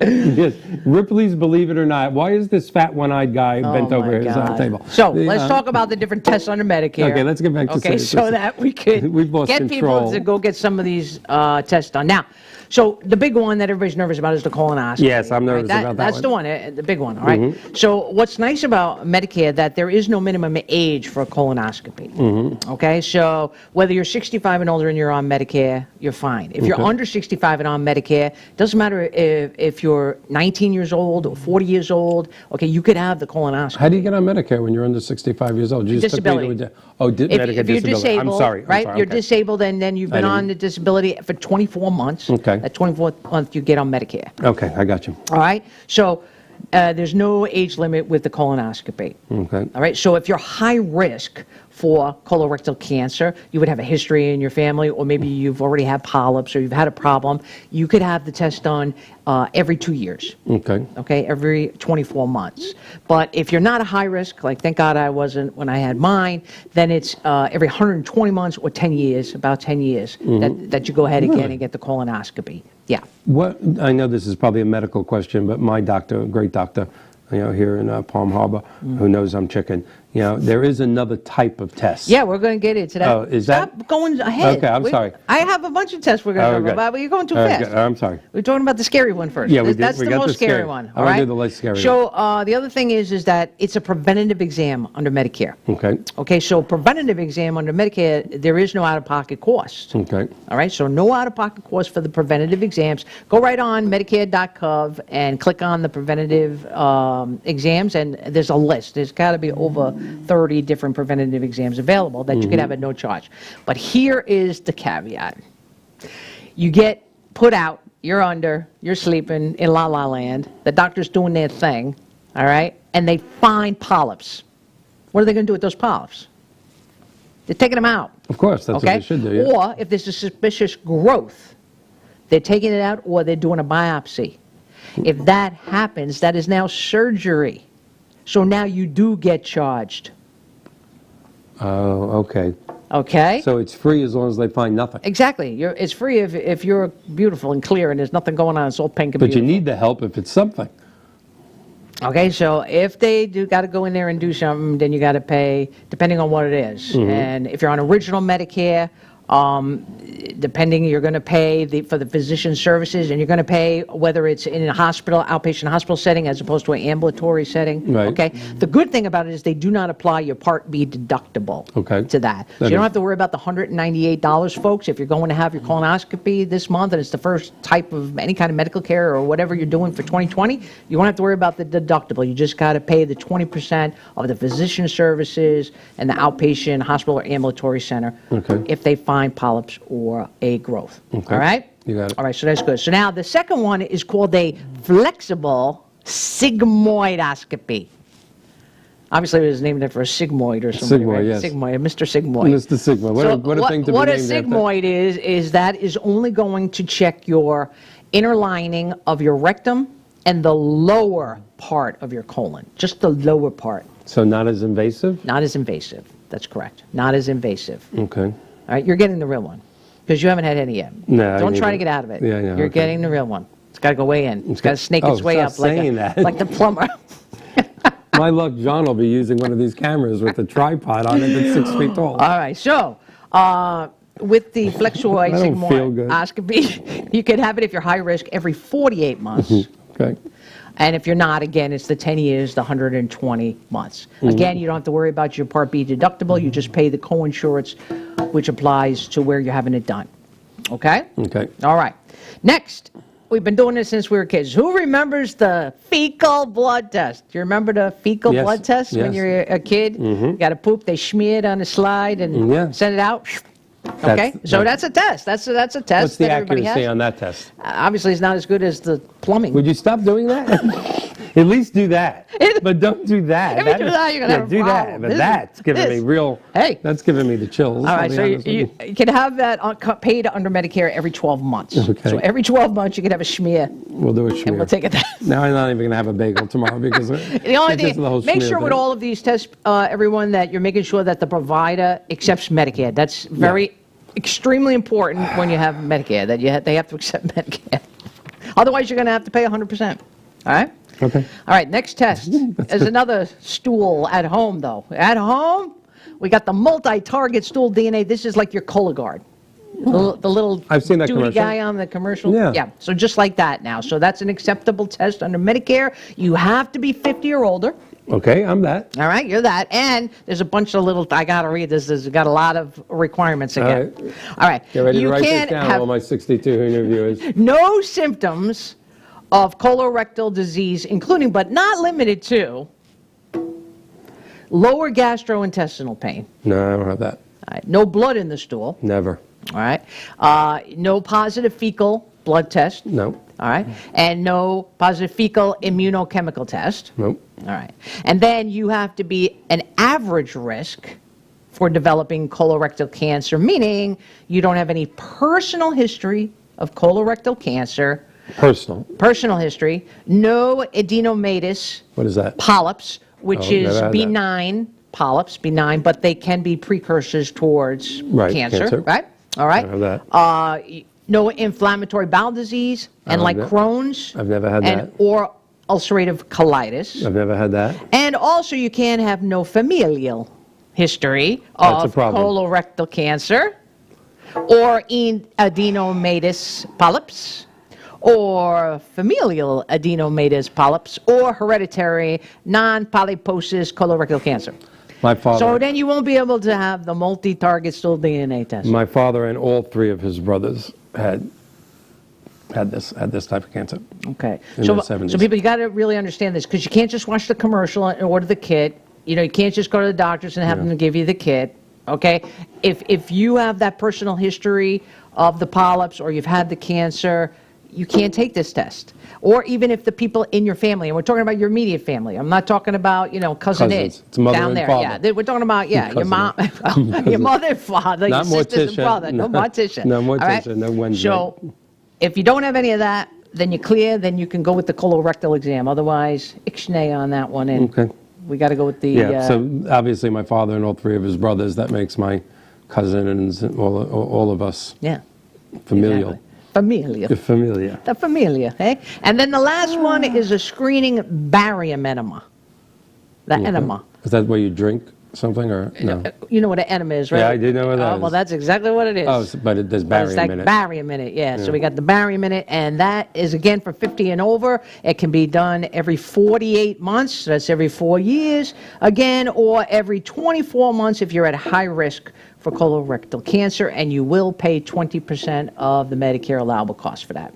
Yes. Ripley's Believe It or Not. Why is this fat one-eyed guy bent over his table? So let's talk about the different tests under Medicare. Okay, let's get back to so that we could get people to go get some of these tests done. Now, so the big one that everybody's nervous about is the colonoscopy. Yes, I'm nervous about that. That's the one, the big one, all right? So what's nice about Medicare that there is no minimum age for a colonoscopy, okay? So whether you're 65 and older and you're on Medicare, you're fine. If you're under 65 and on Medicare, doesn't matter if you're 19 years old or 40 years old, okay, you could have the colonoscopy. How do you get on Medicare when you're under 65 years old? You just disability. Medicare if you're disability. disabled, I'm sorry. You're disabled and then you've been on the disability for 24 months. Okay. That 24th month you get on Medicare. Okay, I got you. All right. So There's no age limit with the colonoscopy. Okay. All right. So if you're high risk for colorectal cancer, you would have a history in your family, or maybe you've already had polyps or you've had a problem, you could have the test done every 2 years. Okay. Okay, every 24 months. But if you're not a high risk, like thank God I wasn't when I had mine, then it's every 120 months or 10 years, about 10 years, that you go ahead again and get the colonoscopy. Yeah. What, I know this is probably a medical question, but my doctor, a great doctor, here in Palm Harbor, who knows I'm chicken, there is another type of test. Yeah, we're going to get into that. Oh, is Stop that? going ahead. Okay, I'm sorry. I have a bunch of tests we're going to talk about, but you're going too fast. I'm sorry. We're talking about the scary one first. Yeah, we did. That's We the got most the scary. scary one. I All wanna right. do the less scary So the other thing is that it's a preventative exam under Medicare. Okay. Okay, so preventative exam under Medicare, there is no out-of-pocket cost. Okay. All right, so no out-of-pocket cost for the preventative exams. Go right on Medicare.gov and click on the preventative exams, and there's a list. There's got to be over 30 different preventative exams available that you could have at no charge. But here is the caveat. You get put out, you're sleeping in La La Land, the doctor's doing their thing, all right, and they find polyps. What are they going to do with those polyps? They're taking them out. Of course, that's what they should do. Yeah. Or if there's a suspicious growth, they're taking it out or they're doing a biopsy. If that happens, that is now surgery. So now you do get charged. Oh, okay. Okay? So it's free as long as they find nothing. Exactly. It's free if you're beautiful and clear and there's nothing going on. It's all pink and But beautiful. you need the help if it's something. Okay, so if they do got to go in there and do something, then you got to pay, depending on what it is. And if you're on original Medicare, depending, you're going to pay for the physician services, and you're going to pay whether it's in a hospital, outpatient hospital setting, as opposed to an ambulatory setting. Right. Okay. The good thing about it is they do not apply your Part B deductible to that. So you don't have to worry about the $198, folks, if you're going to have your colonoscopy this month, and it's the first type of any kind of medical care or whatever you're doing for 2020. You won't have to worry about the deductible. You just got to pay the 20% of the physician services and the outpatient hospital or ambulatory center if they find polyps or a growth. Okay. All right? You got it. All right, so that's good. So now the second one is called a flexible sigmoidoscopy. Obviously, it was named after a sigmoid or something. Sigmoid, right? yes. Sigmoid, Mr. Sigmoid. Mr. Sigmoid. What a thing to be what named a after. sigmoid is that is only going to check your inner lining of your rectum and the lower part of your colon, just the lower part. So not as invasive? Not as invasive. That's correct. Not as invasive. Okay. All right, you're getting the real one because you haven't had any yet. No, Don't try to get out of it. Yeah, yeah, You're okay. getting the real one. It's got to go way in. It's got to snake its way up like the plumber. My luck, John will be using one of these cameras with a tripod on it that's 6 feet tall. All right, so with the flexoid sigmoidoscopy, you can have it if you're high risk every 48 months. Okay. And if you're not, again, it's the 10 years, the 120 months. Again, you don't have to worry about your Part B deductible. You just pay the coinsurance, which applies to where you're having it done. Okay? Okay. All right. Next, we've been doing this since we were kids. Who remembers the fecal blood test? Do you remember the fecal blood test when you're a kid? You got to poop, they smear it on a slide and send it out. Okay, so that's a test. That's a test. What's the that everybody accuracy has. on that test? Obviously, it's not as good as the plumbing. Would you stop doing that? At least do that. But don't do that. If you do that, you're going to have a do problem. that. But that's giving me real, that's giving me the chills. All right, so you can have that paid under Medicare every 12 months. Okay. So every 12 months, you can have a schmear. We'll do a schmear. And we'll take it that. Now I'm not even going to have a bagel tomorrow because the only thing, make sure with all of these tests, everyone, that you're making sure that the provider accepts Medicare. That's very extremely important when you have Medicare, that they have to accept Medicare. Otherwise, you're going to have to pay 100%. All right? Okay. All right, next test. There's another stool at home, though. At home, we got the multi-target stool DNA. This is like your Cologuard. The little I've seen that duty commercial. guy on the commercial. Yeah. So just like that now. So that's an acceptable test under Medicare. You have to be 50 or older. Okay, I'm that. All right, you're that. And there's a bunch of little, I got to read this. There's got a lot of requirements again. All right. Get ready to you write this can't down, have all my 62 interviewers. no symptoms of colorectal disease, including but not limited to lower gastrointestinal pain. No, I don't have that. All right, no blood in the stool. Never. All right. No positive fecal blood test. No. All right. And no positive fecal immunochemical test. Nope. All right. And then you have to be an average risk for developing colorectal cancer, meaning you don't have any personal history of colorectal cancer. Personal history. No adenomatous. What is that? Polyps, which is benign. Polyps, benign, but they can be precursors towards cancer. Right? All right. I have that. No inflammatory bowel disease, and like Crohn's. I've never had that. Or ulcerative colitis. I've never had that. And also you can have no familial history of colorectal cancer, or adenomatous polyps, or familial adenomatous polyps, or hereditary non-polyposis colorectal cancer. My father. So then you won't be able to have the multi-target stool DNA test. My father and all three of his brothers had this type of cancer. Okay. In the 70s. So people, you got to really understand this, because you can't just watch the commercial and order the kit. You know, you can't just go to the doctors and have them give you the kit. Okay. If you have that personal history of the polyps, or you've had the cancer, you can't take this test. Or even if the people in your family, and we're talking about your immediate family. I'm not talking about, cousin Ed down there. Father. Yeah, we're talking about, your mom, your mother and father, not your sisters and brother. No mortician. No mortician, no Wednesday. So if you don't have any of that, then you're clear, then you can go with the colorectal exam. Otherwise, ixnay on that one. And we got to go with the... so obviously my father and all three of his brothers, that makes my cousin and all of us familial. Exactly. Familia. The familia, eh? And then the last one is a screening barium enema. The enema. Is that where you drink something, or no? You know what an enema is, right? Yeah, I do know what that is. Well, that's exactly what it is. Oh, but there's barium in it. Barium in it, yeah. So we got the barium in it, and that is, again, for 50 and over. It can be done every 48 months. So that's every 4 years, again, or every 24 months if you're at high risk for colorectal cancer, and you will pay 20% of the Medicare allowable cost for that.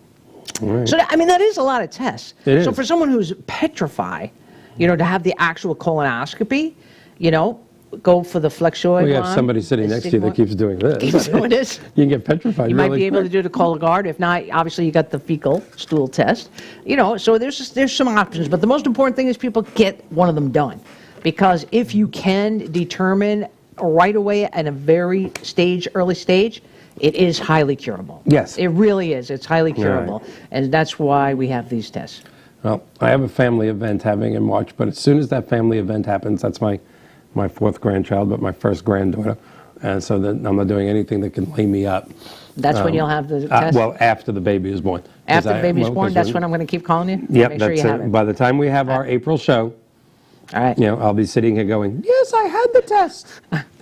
Right. So, that is a lot of tests. It so is. for someone who's petrified, to have the actual colonoscopy, go for the flexoid. We have somebody sitting next to you that keeps doing this. Keeps doing this. You can get petrified. You might be able to do the Cologuard. If not, obviously you got the fecal stool test. So there's some options. But the most important thing is people get one of them done, because if you can determine right away at a very early stage, it is highly curable. Yes. It really is. It's highly curable. Right. And that's why we have these tests. Well, I have a family event having in March, but as soon as that family event happens, that's my fourth grandchild, but my first granddaughter. And so then I'm not doing anything that can lay me up. That's when you'll have the test? Well, after the baby is born. After the baby is born, that's when I'm going to keep calling you? Yep, Make sure you have it. By the time we have our April show, all right. I'll be sitting here going, yes, I had the test.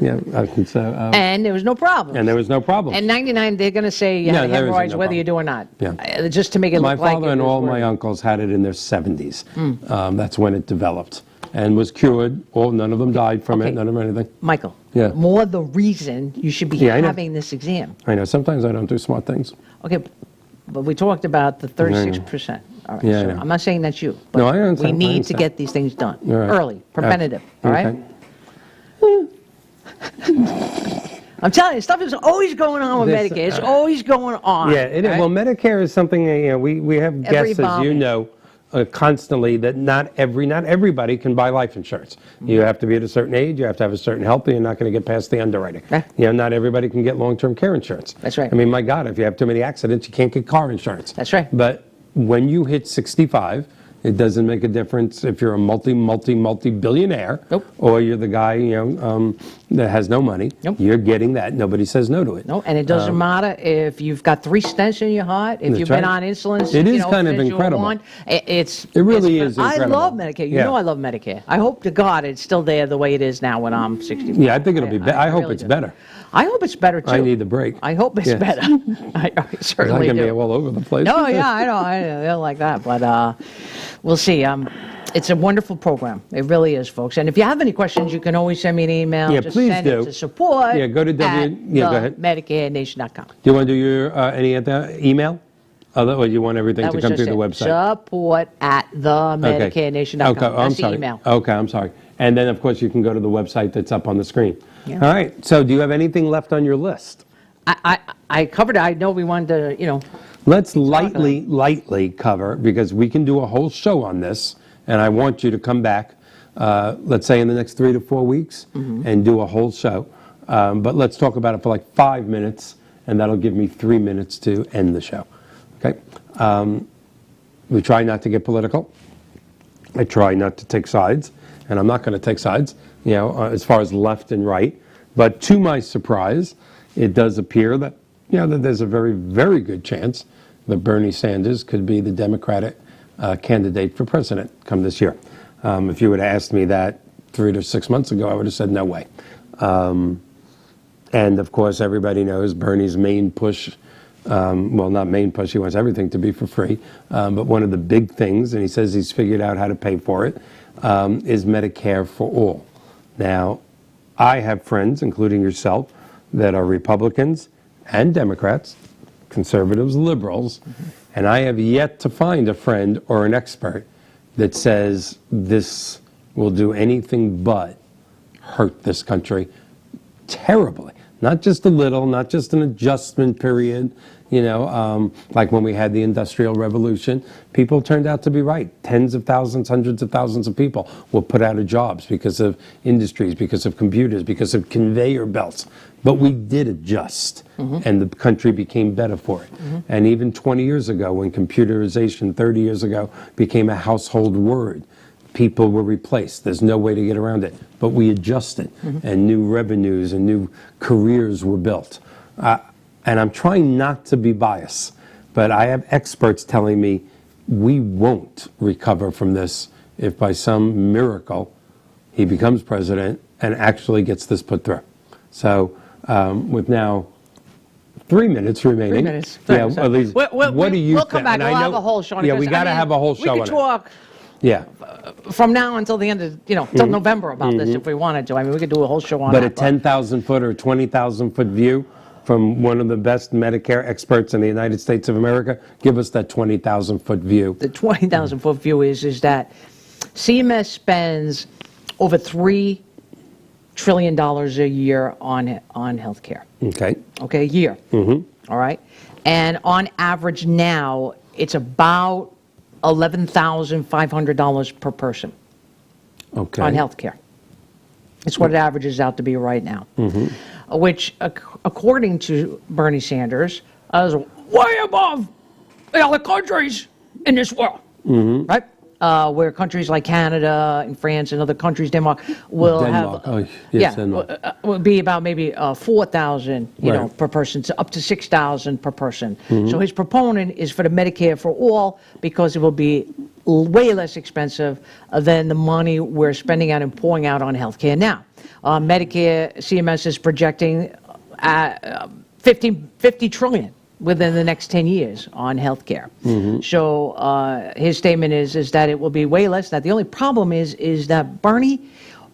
And there was no problem. And there was no problem. And 99, they're going to say you have hemorrhoids whether you do or not. Yeah. Just to make it look like my father and all my uncles had it in their 70s. That's when it developed and was cured. None of them died from it, none of anything. Michael, more the reason you should be having this exam. I know. Sometimes I don't do smart things. Okay, but we talked about the 36%. All right, so I'm not saying that's you, but I we need to get these things done early, preventative, all right? I'm telling you, stuff is always going on with Medicare. It's always going on. Yeah, it is. Right? Well, Medicare is something, we have guests, as you know, constantly, that not everybody can buy life insurance. You have to be at a certain age, you have to have a certain health, and you're not going to get past the underwriting. Not everybody can get long-term care insurance. That's right. I mean, my God, if you have too many accidents, you can't get car insurance. That's right. But when you hit 65, it doesn't make a difference if you're a multi-billionaire or you're the guy, that has no money. You're getting that. Nobody says no to it. No, and it doesn't matter if you've got 3 stents in your heart, if you've been on insulin. It is kind of incredible. It really is incredible. I love Medicare. You know I love Medicare. I hope to God it's still there the way it is now when I'm 65. Yeah, I think it'll be better. I hope it's better. I hope it's better, too. I need the break. I hope it's better. I certainly do. I can be all over the place. No, yeah, I know. I don't like that. But we'll see. It's a wonderful program. It really is, folks. And if you have any questions, you can always send me an email. Yeah, just please send do. It to support go to at go ahead. MedicareNation.com. Do you want to do your any email? Or do you want everything to come through the website? Support at themedicarenation.com. Okay, I'm sorry. The email. Okay, I'm sorry. And then, of course, you can go to the website that's up on the screen. Yeah. All right. So do you have anything left on your list? I covered it. I know we wanted to, Let's lightly cover, because we can do a whole show on this, and I want you to come back, let's say in the next 3 to 4 weeks, and do a whole show. But let's talk about it for like 5 minutes, and that'll give me 3 minutes to end the show. Okay? We try not to get political. I try not to take sides, and I'm not going to take sides, as far as left and right. But to my surprise, it does appear that, that there's a very, very good chance that Bernie Sanders could be the Democratic candidate for president come this year. If you would have asked me that 3 to 6 months ago, I would have said no way. And of course, everybody knows Bernie's main push, well, not main push, he wants everything to be for free, but one of the big things, and he says he's figured out how to pay for it, is Medicare for all. Now, I have friends, including yourself, that are Republicans and Democrats, conservatives, liberals, and I have yet to find a friend or an expert that says this will do anything but hurt this country terribly. Not just a little, not just an adjustment period, like when we had the Industrial Revolution. People turned out to be right. Tens of thousands, hundreds of thousands of people were put out of jobs because of industries, because of computers, because of conveyor belts. But we did adjust, and the country became better for it. And even 20 years ago, when computerization, 30 years ago, became a household word, people were replaced. There's no way to get around it. But we adjusted, and new revenues and new careers were built. And I'm trying not to be biased, but I have experts telling me we won't recover from this if by some miracle he becomes president and actually gets this put through. So with now 3 minutes remaining. 3 minutes. Yeah, at least. What do you We'll come back. We'll have a whole show on it. Yeah, we got to have a whole show on it. We could talk from now until the end of, till November about this if we wanted to. I mean, we could do a whole show on it. that. But a 10,000-foot or 20,000-foot view from one of the best Medicare experts in the United States of America, give us that 20,000-foot view. The 20,000-foot view is that CMS spends over $3 trillion a year on health care. Okay, a year. All right? And on average now, it's about $11,500 per person on health care. It's what it averages out to be right now. Which, according to Bernie Sanders, is way above the other countries in this world, right? Where countries like Canada and France and other countries, Denmark, will will be about maybe 4,000, per person, to up to 6,000 per person. So his proponent is for the Medicare for all because it will be way less expensive than the money we're spending out and pouring out on healthcare now. Medicare, CMS is projecting 50 trillion within the next 10 years on healthcare. So his statement is that it will be way less. That the only problem is that, Bernie,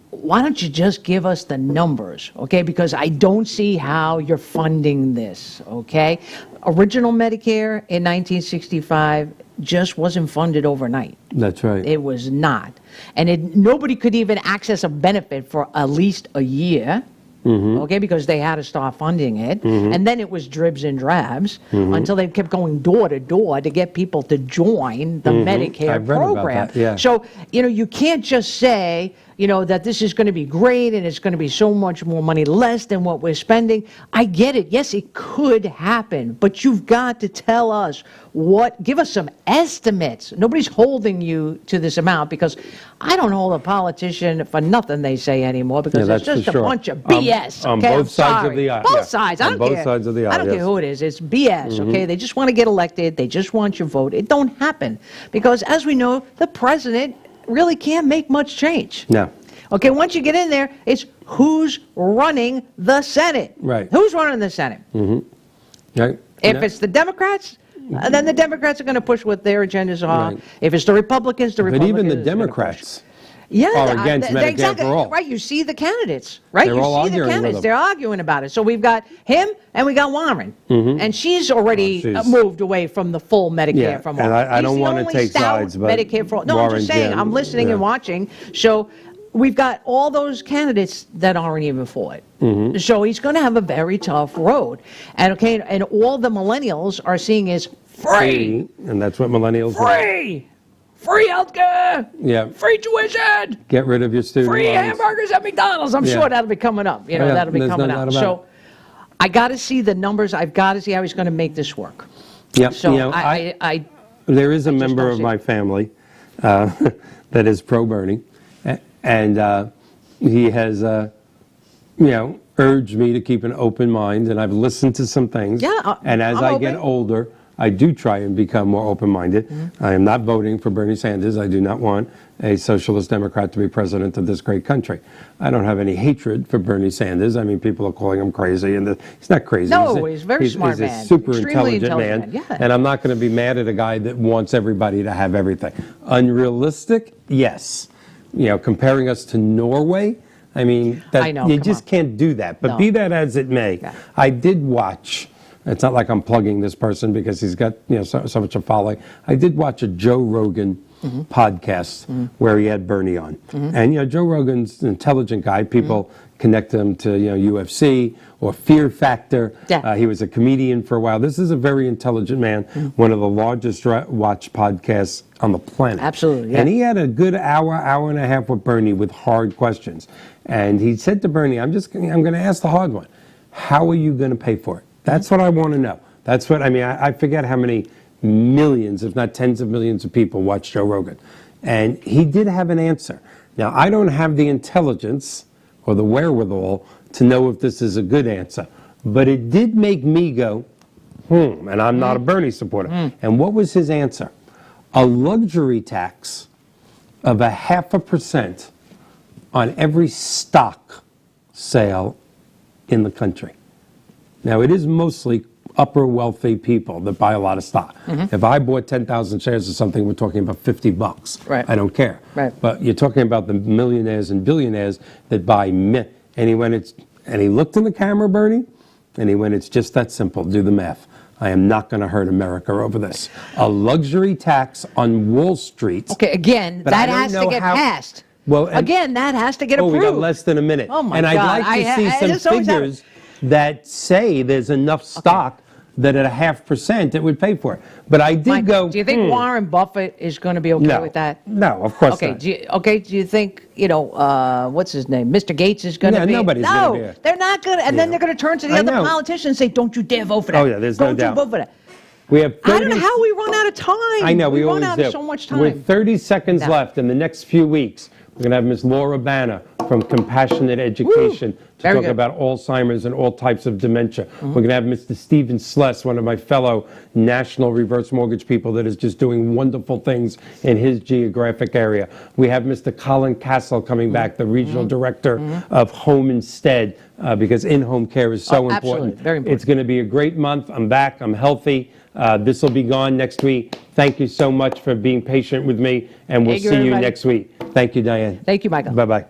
why don't you just give us the numbers, okay? Because I don't see how you're funding this, okay? Original Medicare in 1965 just wasn't funded overnight. That's right. It was not. And nobody could even access a benefit for at least a year, okay, because they had to start funding it. And then it was dribs and drabs until they kept going door to door to get people to join the Medicare program. About that, yeah. So, you can't just say, that this is going to be great and it's going to be so much more money less than what we're spending. I get it. Yes, it could happen, but you've got to tell us give us some estimates. Nobody's holding you to this amount, because I don't hold a politician for nothing they say anymore, because it's just a bunch of BS. On both sides of the aisle. Both sides. I don't care. On both sides of the aisle. I don't care who it is. It's BS, okay? They just want to get elected. They just want your vote. It don't happen, because as we know, the president really can't make much change. No. Okay, once you get in there, it's who's running the Senate. Right. Who's running the Senate? Right. If it's the Democrats, then the Democrats are going to push what their agendas are. Right. If it's the Republicans, the Republicans. But even the Democrats are against Medicare for all. Right, you see the candidates, right? They're all you see the arguing candidates. with them. They're arguing about it. So we've got him and we got Warren. And she's already moved away from the full Medicare from all. And I don't want to take sides, but Medicare for all. No, I'm just saying, I'm listening and watching. So we've got all those candidates that aren't even for it. So he's going to have a very tough road. And and all the millennials are seeing is free. And that's what millennials free. Free healthcare. Yeah. Free tuition. Get rid of your student free loans. Hamburgers at McDonald's. I'm sure that'll be coming up. That'll be coming up. So I got to see the numbers. I've got to see how he's going to make this work. Yep. So there is a member of my family that is pro-Bernie, and he has, urged me to keep an open mind, and I've listened to some things. Yeah, and as I get older, I do try and become more open-minded. I am not voting for Bernie Sanders. I do not want a socialist Democrat to be president of this great country. I don't have any hatred for Bernie Sanders. I mean, people are calling him crazy, and he's not crazy. No, he's a very smart man. He's a super intelligent man. Yeah. And I'm not going to be mad at a guy that wants everybody to have everything. Unrealistic? Yes. Comparing us to Norway, I mean, you just can't do that. But be that as it may, I did watch. It's not like I'm plugging this person because he's got so much a following. I did watch a Joe Rogan podcast where he had Bernie on, and Joe Rogan's an intelligent guy. People connect him to UFC or Fear Factor. He was a comedian for a while. This is a very intelligent man. One of the largest watched podcasts on the planet. Absolutely. And he had a good hour and a half with Bernie with hard questions. And he said to Bernie, I'm going to ask the hard one. How are you going to pay for it? That's what I want to know. That's what, I forget how many millions, if not tens of millions of people watch Joe Rogan. And he did have an answer. Now, I don't have the intelligence or the wherewithal to know if this is a good answer. But it did make me go, and I'm not a Bernie supporter. And what was his answer? A luxury tax of 0.5% on every stock sale in the country. Now, it is mostly upper wealthy people that buy a lot of stock. If I bought 10,000 shares of something, we're talking about $50. Right. I don't care. Right. But you're talking about the millionaires and billionaires that buy and he looked in the camera, Bernie, and he went, it's just that simple. Do the math. I am not going to hurt America over this. A luxury tax on Wall Street. Okay, again, that has to get passed. Well, again, that has to get approved. We got less than a minute. Oh my God. God. I'd like to see some figures that say there's enough stock that at 0.5% it would pay for it. But I did go. Do you think Warren Buffett is going to be okay with that? No, of course not. Do you think what's his name, Mr. Gates is going to be? Nobody's going to be. They're not going to. And then they're going to turn to the other politicians and say, "Don't you dare vote for that." Oh yeah, there's no doubt. Don't you vote for that. We have. I don't know how we run out of time. I know we run always out do. of so much time. With 30 seconds left in the next few weeks, we're going to have Ms. Laura Banner from Compassionate Education to talk about Alzheimer's and all types of dementia. We're going to have Mr. Stephen Sless, one of my fellow national reverse mortgage people that is just doing wonderful things in his geographic area. We have Mr. Colin Castle coming back, the regional director of Home Instead, because in-home care is so important. Very important. It's going to be a great month. I'm back. I'm healthy. This will be gone next week. Thank you so much for being patient with me, and we'll see you next week. Thank you, Diane. Thank you, Michael. Bye-bye.